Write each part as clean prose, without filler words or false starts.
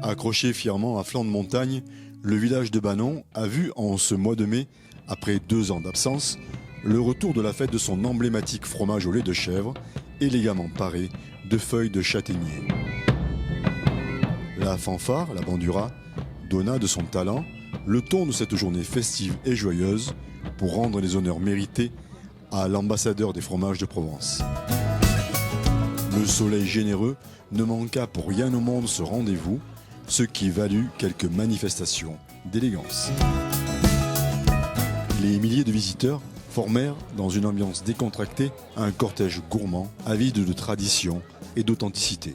Accroché fièrement à flanc de montagne, le village de Banon a vu en ce mois de mai, après 2 ans d'absence, le retour de la fête de son emblématique fromage au lait de chèvre, élégamment paré de feuilles de châtaignier. La fanfare, la bandura, donna de son talent le ton de cette journée festive et joyeuse pour rendre les honneurs mérités à l'ambassadeur des fromages de Provence. Le soleil généreux ne manqua pour rien au monde ce rendez-vous, ce qui valut quelques manifestations d'élégance. Les milliers de visiteurs formèrent, dans une ambiance décontractée, un cortège gourmand, avide de tradition et d'authenticité.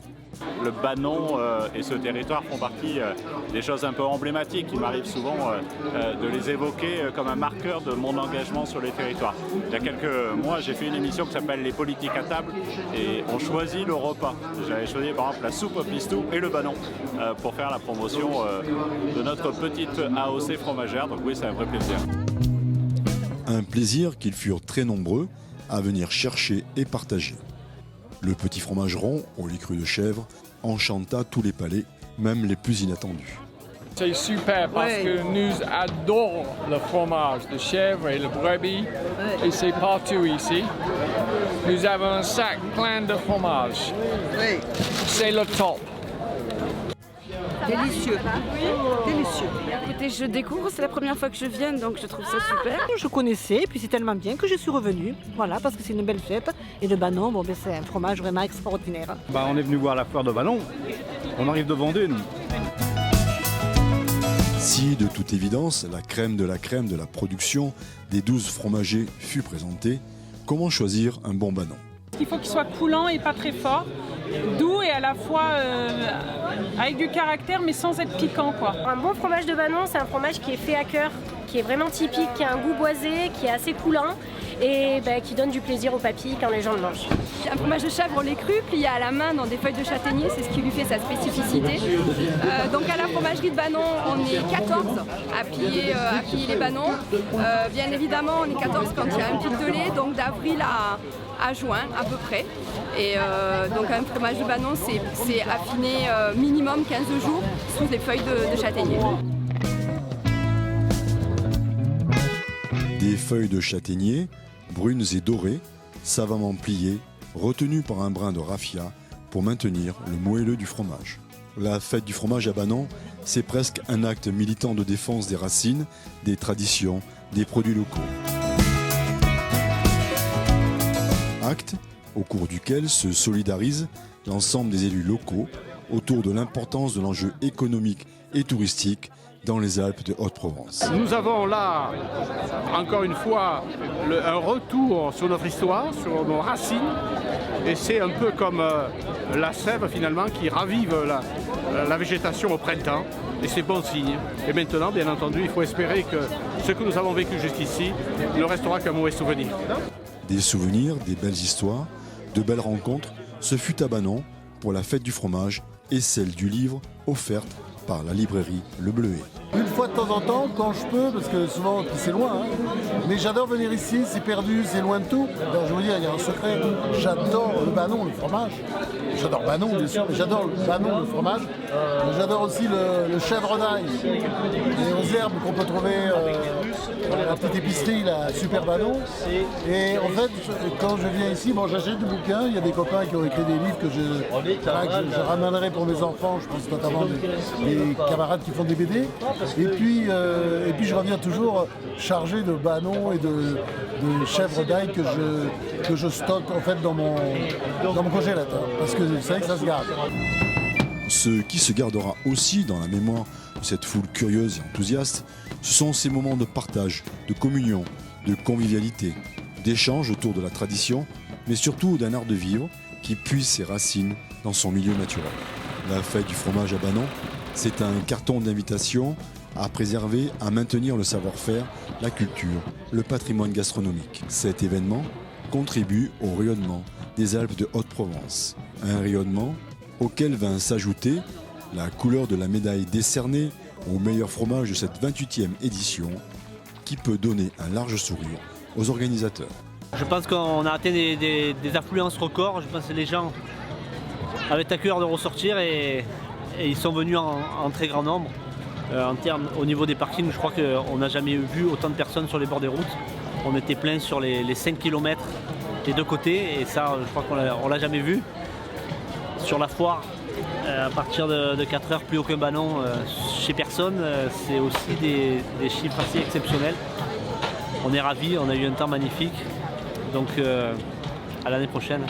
Le Banon et ce territoire font partie des choses un peu emblématiques. Il m'arrive souvent de les évoquer comme un marqueur de mon engagement sur les territoires. Il y a quelques mois, j'ai fait une émission qui s'appelle Les politiques à table et on choisit le repas. J'avais choisi par exemple la soupe au pistou et le Banon pour faire la promotion de notre petite AOC fromagère. Donc oui, c'est un vrai plaisir. Un plaisir qu'ils furent très nombreux à venir chercher et partager. Le petit fromage rond au lait cru de chèvre enchanta tous les palais, même les plus inattendus. C'est super parce que nous adorons le fromage de chèvre et le brebis et c'est partout ici. Nous avons un sac plein de fromage. C'est le top. Délicieux. Délicieux. Écoutez, je découvre, c'est la première fois que je viens, donc je trouve ça super. Je connaissais, puis c'est tellement bien que je suis revenue. Voilà, parce que c'est une belle fête. Et le Banon, bon, ben, c'est un fromage vraiment extraordinaire. On est venu voir la foire de Banon. On arrive de Vendée, nous. Si, de toute évidence, la crème de la production des 12 fromagers fut présentée, comment choisir un bon Banon ? Il faut qu'il soit coulant et pas très fort, doux et à la fois avec du caractère mais sans être piquant, quoi. Un bon fromage de Banon, c'est un fromage qui est fait à cœur, qui est vraiment typique, qui a un goût boisé, qui est assez coulant et qui donne du plaisir aux papilles quand les gens le mangent. Un fromage de chèvre au lait cru, plié à la main dans des feuilles de châtaignier, c'est ce qui lui fait sa spécificité. Donc à la fromagerie de Banon, on est 14 à plier les Banons. Bien évidemment, on est 14 quand il y a un pic de lait, donc d'avril à juin à peu près. Et donc un fromage de Banon, c'est affiné minimum 15 jours sous des feuilles de châtaignier. Des feuilles de châtaignier, brunes et dorées, savamment pliées, retenues par un brin de raffia pour maintenir le moelleux du fromage. La fête du fromage à Banon, c'est presque un acte militant de défense des racines, des traditions, des produits locaux. Acte au cours duquel se solidarisent l'ensemble des élus locaux autour de l'importance de l'enjeu économique et touristique dans les Alpes de Haute-Provence. Nous avons là, encore une fois, un retour sur notre histoire, sur nos racines. Et c'est un peu comme la sève finalement qui ravive la végétation au printemps. Et c'est bon signe. Et maintenant, bien entendu, il faut espérer que ce que nous avons vécu jusqu'ici ne restera qu'un mauvais souvenir. Des souvenirs, des belles histoires, de belles rencontres, ce fut à Banon pour la fête du fromage et celle du livre offerte par la librairie Le Bleuet. Une fois de temps en temps, quand je peux, parce que souvent c'est loin, mais j'adore venir ici, c'est perdu, c'est loin de tout. Alors je veux dire, il y a un secret, j'adore le Banon, le fromage. J'adore Banon bien sûr, mais j'adore le Banon, le fromage. J'adore aussi le chèvre d'ail, les herbes qu'on peut trouver dans la petite épicerie, la Super Banon. Et en fait, quand je viens ici, j'achète des bouquins, il y a des copains qui ont écrit des livres que je ramènerai pour mes enfants, je pense notamment des camarades qui font des BD. Et puis je reviens toujours chargé de Banon et de chèvre d'ail que je stocke en fait dans mon congélateur. Parce que c'est vrai que ça se garde. Ce qui se gardera aussi dans la mémoire de cette foule curieuse et enthousiaste, ce sont ces moments de partage, de communion, de convivialité, d'échange autour de la tradition, mais surtout d'un art de vivre qui puise ses racines dans son milieu naturel. La fête du fromage à Banon, c'est un carton d'invitation à préserver, à maintenir le savoir-faire, la culture, le patrimoine gastronomique. Cet événement contribue au rayonnement des Alpes de Haute-Provence. Un rayonnement auquel vint s'ajouter la couleur de la médaille décernée au meilleur fromage de cette 28e édition qui peut donner un large sourire aux organisateurs. Je pense qu'on a atteint des affluences records. Je pense que les gens avaient à cœur de ressortir et et ils sont venus en très grand nombre. Au niveau des parkings, je crois qu'on n'a jamais vu autant de personnes sur les bords des routes. On était plein sur les 5 km des deux côtés et ça, je crois qu'on l'a jamais vu. Sur la foire, à partir de 4 heures, plus aucun ballon chez personne. C'est aussi des chiffres assez exceptionnels. On est ravis, on a eu un temps magnifique. Donc à l'année prochaine.